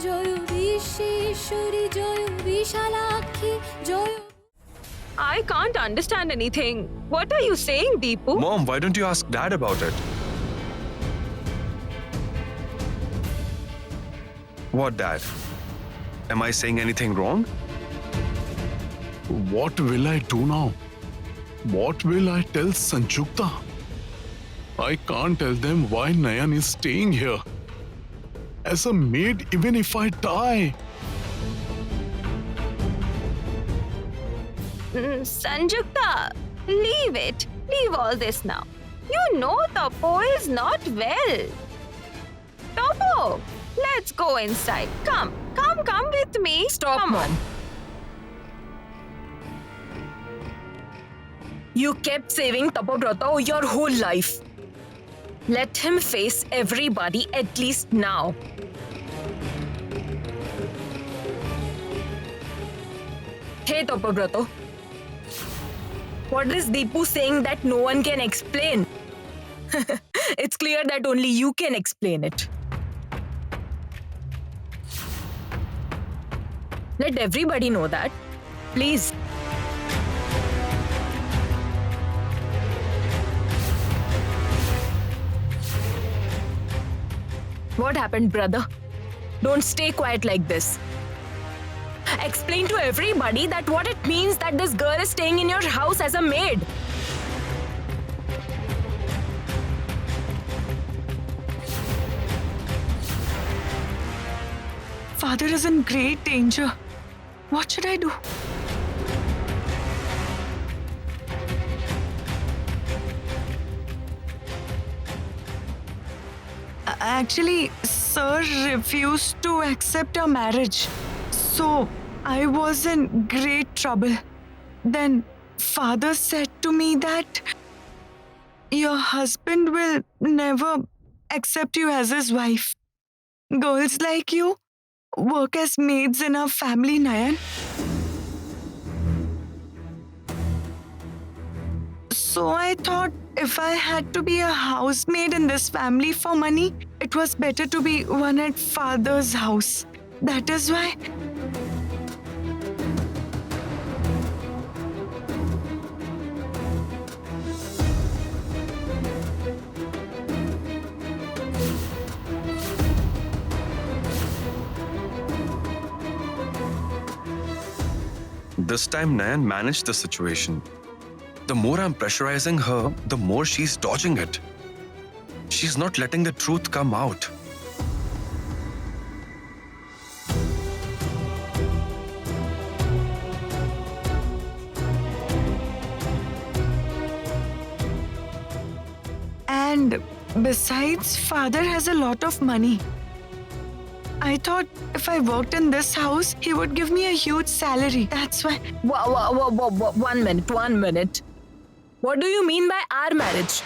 Joy Bishweshwari Joy Bishalakshi Joy I can't understand anything. What are you saying, Deepu? Mom, why don't you ask Dad about it? What, Dad? Am I saying anything wrong? What will I do now? What will I tell Sanjukta? I can't tell them why Nayan is staying here. As a maid, even if I die. Sanjukta, leave it. Leave all this now. You know Topo is not well. Topo, let's go inside. Come with me. Stop, Come Mom. You kept saving Tapabrata your whole life. Let him face everybody at least now. Hey Tapabrata, what is Deepu saying that no one can explain? It's clear that only you can explain it. Let everybody know that. Please. What happened, brother? Don't stay quiet like this. Explain to everybody that what it means that this girl is staying in your house as a maid. Father is in great danger. What should I do? Actually, sir refused to accept our marriage. So, I was in great trouble. Then, father said to me that your husband will never accept you as his wife. Girls like you work as maids in our family, Nayan. So I thought if I had to be a housemaid in this family for money, it was better to be one at father's house. That is why. This time, Nayan managed the situation. The more I'm pressurizing her, the more she's dodging it. She's not letting the truth come out. And besides, father has a lot of money. I thought if I worked in this house, he would give me a huge salary. That's why. Whoa. 1 minute, 1 minute. What do you mean by our marriage?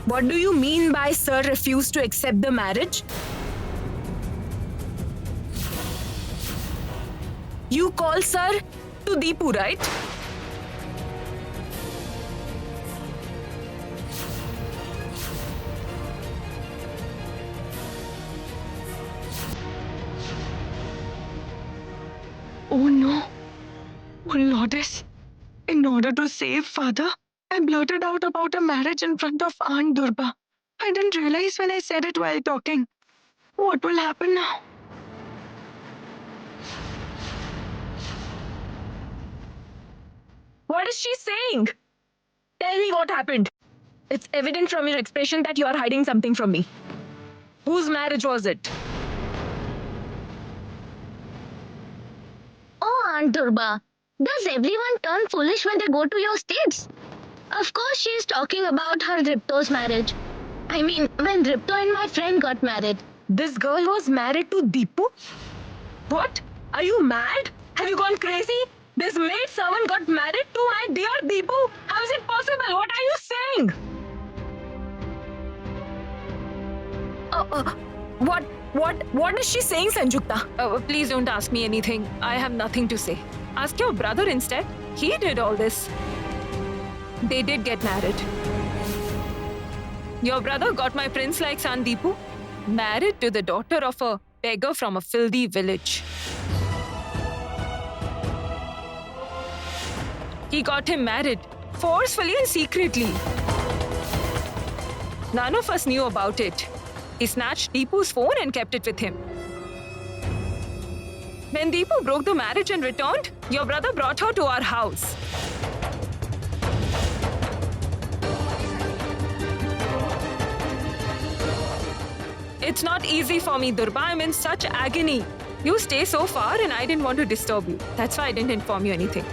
What do you mean by sir refused to accept the marriage? You call sir to Deepu, right? Oh no. Oh Lourdes. In order to save father, I blurted out about a marriage in front of Aunt Durba. I didn't realize when I said it while talking. What will happen now? What is she saying? Tell me what happened. It's evident from your expression that you are hiding something from me. Whose marriage was it? Oh, Aunt Durba, does everyone turn foolish when they go to your states? Of course, she is talking about her Ripto's marriage. I mean, when Ripto and my friend got married. This girl was married to Deepu? What? Are you mad? Have you gone crazy? This maid servant got married to my dear Deepu? How is it possible? What are you saying? What is she saying, Sanjukta? Please don't ask me anything. I have nothing to say. Ask your brother instead. He did all this. They did get married. Your brother got my prince-like son Deepu married to the daughter of a beggar from a filthy village. He got him married forcefully and secretly. None of us knew about it. He snatched Deepu's phone and kept it with him. When Deepu broke the marriage and returned, your brother brought her to our house. It's not easy for me, Durba. I'm in such agony. You stay so far and I didn't want to disturb you. That's why I didn't inform you anything.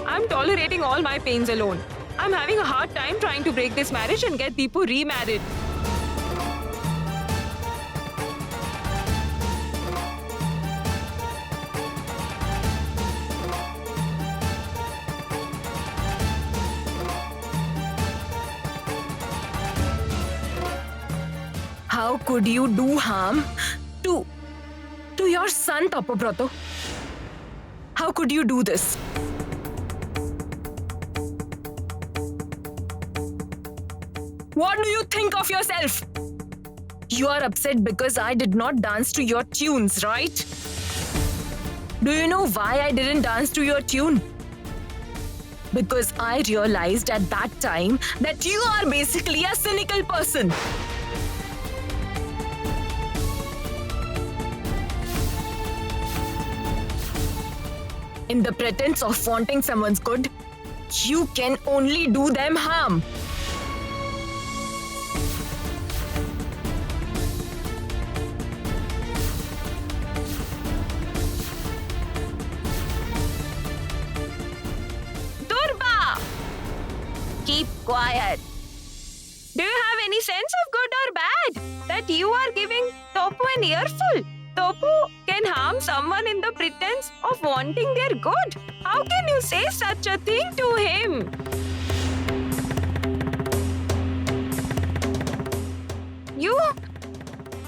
I'm tolerating all my pains alone. I'm having a hard time trying to break this marriage and get Deepu remarried. How could you do harm to your son, Tapobrato? How could you do this? What do you think of yourself? You are upset because I did not dance to your tunes, right? Do you know why I didn't dance to your tune? Because I realized at that time that you are basically a cynical person. In the pretense of wanting someone's good, you can only do them harm. Durba! Keep quiet. Do you have any sense of good or bad? That you are giving Topu an earful? Topu can harm someone in the pretense of wanting their good. How can you say such a thing to him?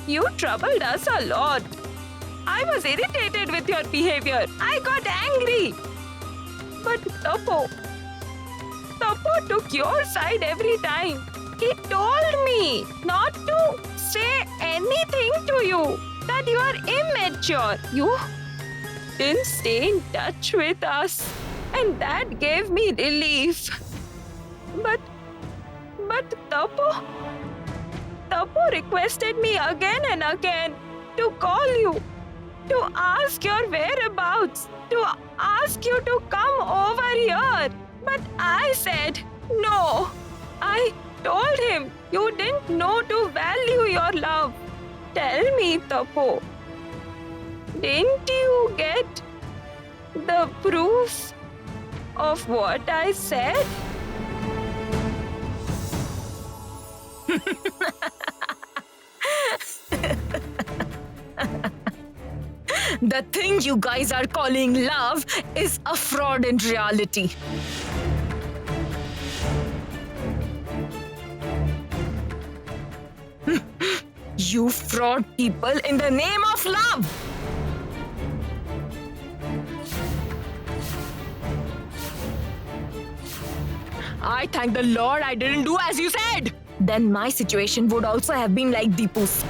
You troubled us a lot. I was irritated with your behavior. I got angry. But Topu took your side every time. He told me not to say anything to you. That you are immature. You didn't stay in touch with us. And that gave me relief. But Tapu requested me again and again to call you, to ask your whereabouts, to ask you to come over here. But I said no. I told him you didn't know to value your love. Tell me, Tapu, didn't you get the proof of what I said? The thing you guys are calling love is a fraud in reality. You fraud people in the name of love! I thank the Lord I didn't do as you said. Then my situation would also have been like Deepu's.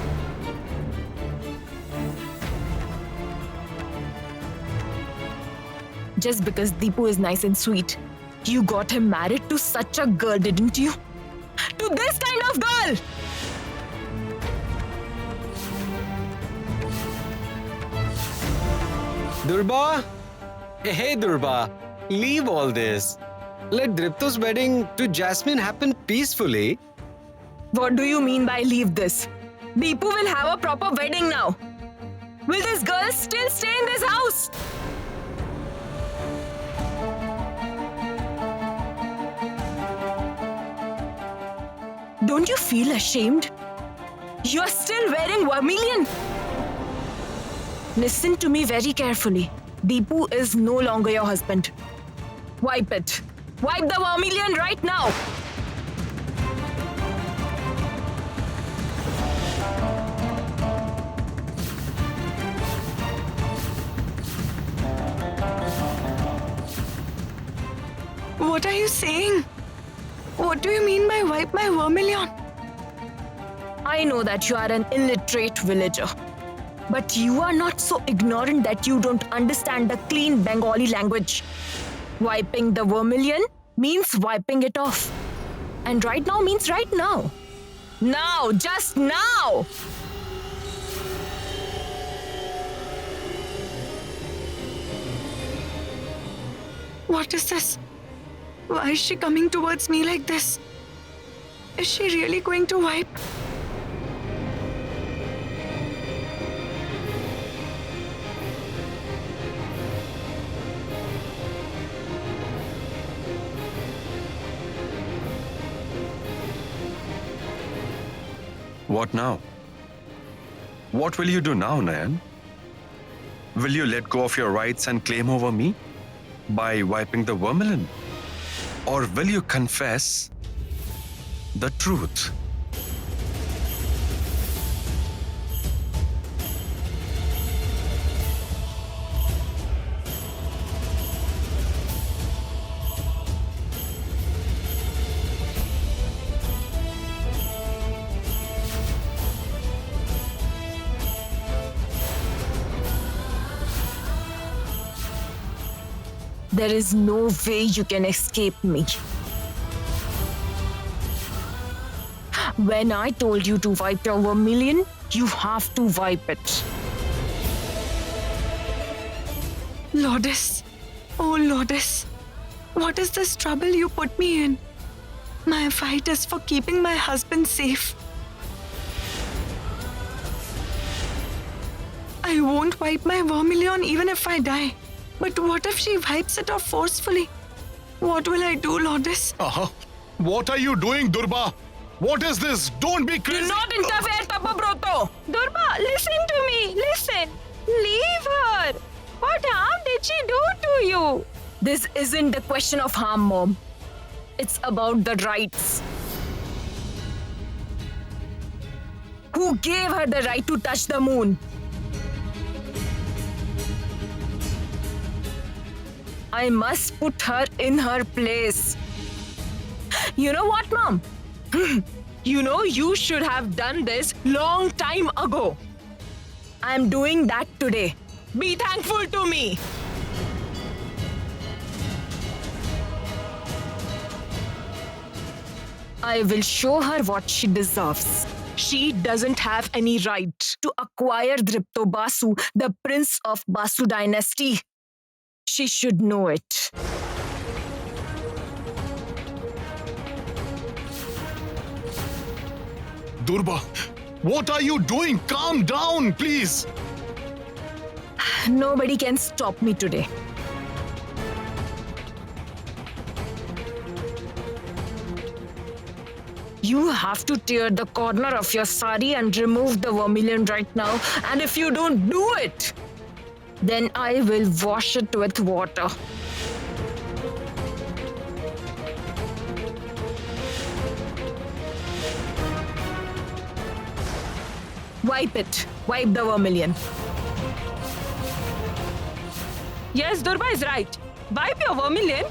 Just because Deepu is nice and sweet, you got him married to such a girl, didn't you? To this kind of girl! Durba? Hey Durba, leave all this. Let Dripto's wedding to Jasmine happen peacefully. What do you mean by leave this? Deepu will have a proper wedding now. Will this girl still stay in this house? Don't you feel ashamed? You are still wearing vermilion. Listen to me very carefully. Deepu is no longer your husband. Wipe it. Wipe the vermilion right now. What are you saying? saying? What do you mean by wipe my vermilion? I know that you are an illiterate villager. But you are not so ignorant that you don't understand the clean Bengali language. Wiping the vermilion means wiping it off. And right now means right now. Now, just now! What is this? Why is she coming towards me like this? Is she really going to wipe? What now? What will you do now, Nayan? Will you let go of your rights and claim over me by wiping the vermilion? Or will you confess the truth? There is no way you can escape me. When I told you to wipe your vermilion, you have to wipe it. Lourdes. Oh, Lourdes. What is this trouble you put me in? My fight is for keeping my husband safe. I won't wipe my vermilion even if I die. But what if she wipes it off forcefully? What will I do, Lourdes? What are you doing, Durba? What is this? Don't be crazy. Do not interfere, Tapabroto! Durba, listen to me. Listen. Leave her. What harm did she do to you? This isn't the question of harm, Mom. It's about the rights. Who gave her the right to touch the moon? I must put her in her place. You know what, Mom? You know you should have done this long time ago. I'm doing that today. Be thankful to me. I will show her what she deserves. She doesn't have any right to acquire Dripto Basu, the prince of Basu dynasty. She should know it. Durba, what are you doing? Calm down, please. Nobody can stop me today. You have to tear the corner of your sari and remove the vermilion right now. And if you don't do it, then I will wash it with water. Wipe it. Wipe the vermilion. Yes, Durba is right. Wipe your vermilion.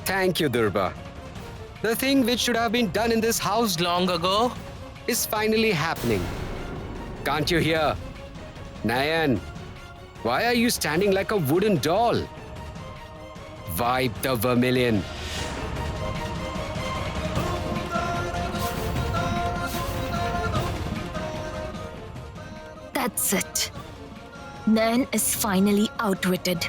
Thank you, Durba. The thing which should have been done in this house long ago is finally happening. Can't you hear? Nayan, why are you standing like a wooden doll? Wipe the vermilion. That's it. Nan is finally outwitted.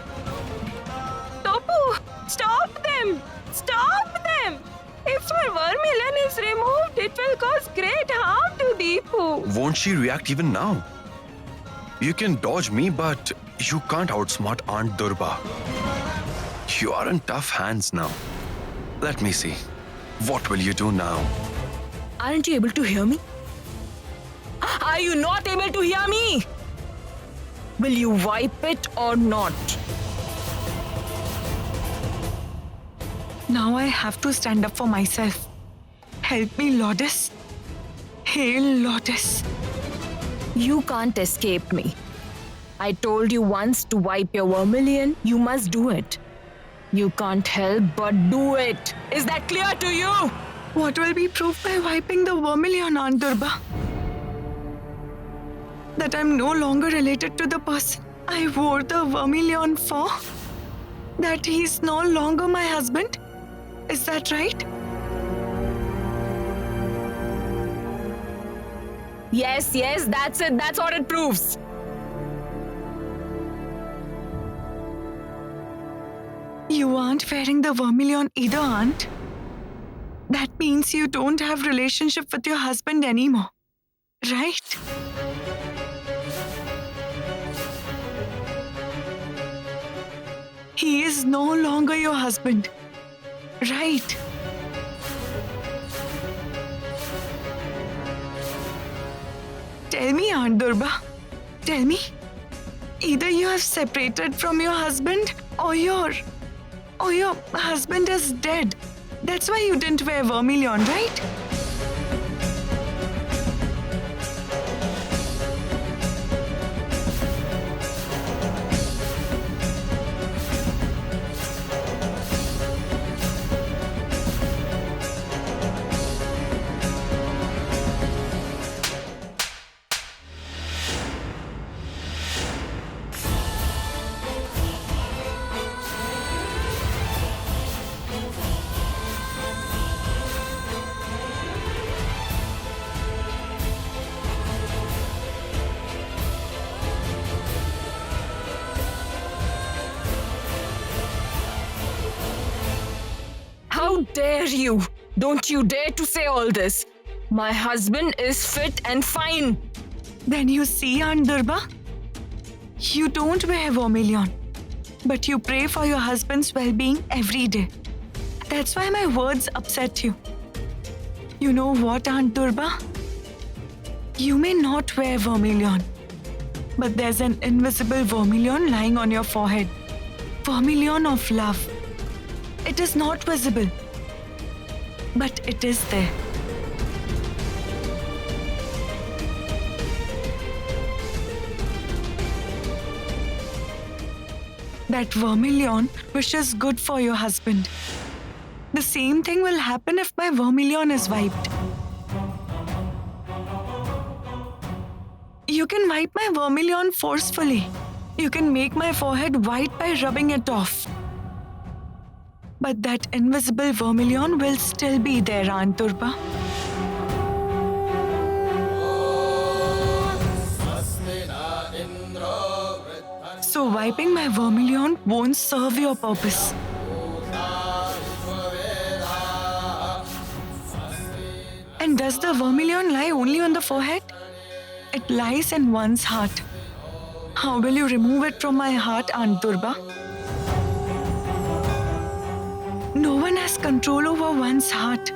Topu, stop them. Stop them. If her vermilion is removed, it will cause great harm to Deepu. Won't she react even now? You can dodge me, but you can't outsmart Aunt Durba. You are in tough hands now. Let me see. What will you do now? Aren't you able to hear me? Are you not able to hear me? Will you wipe it or not? Now I have to stand up for myself. Help me, Lourdes. Hail, Lourdes. You can't escape me. I told you once to wipe your vermilion, you must do it. You can't help but do it. Is that clear to you? What will be proof by wiping the vermilion, Aunt Durba? That I'm no longer related to the person I wore the vermilion for? That he's no longer my husband? Is that right? Yes, that's it. That's what it proves. You aren't wearing the vermilion either, Aunt. That means you don't have relationship with your husband anymore, right? He is no longer your husband, right? Tell me, Aunt Durba. Tell me. Either you have separated from your husband or your husband is dead. That's why you didn't wear vermilion, right? How dare you? Don't you dare to say all this. My husband is fit and fine. Then you see, Aunt Durba, you don't wear vermilion, but you pray for your husband's well-being every day. That's why my words upset you. You know what, Aunt Durba? You may not wear vermilion, but there's an invisible vermilion lying on your forehead. Vermilion of love. It is not visible, but it is there. That vermilion wishes good for your husband. The same thing will happen if my vermilion is wiped. You can wipe my vermilion forcefully. You can make my forehead white by rubbing it off. But that invisible vermilion will still be there, Aunt Durba. So wiping my vermilion won't serve your purpose. And does the vermilion lie only on the forehead? It lies in one's heart. How will you remove it from my heart, Aunt Durba? No one has control over one's heart.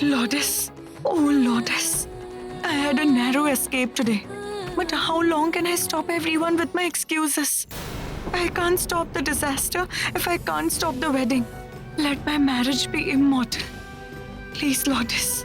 Lourdes. Oh, Lourdes. I had a narrow escape today. But how long can I stop everyone with my excuses? I can't stop the disaster if I can't stop the wedding. Let my marriage be immortal. Please, Lourdes.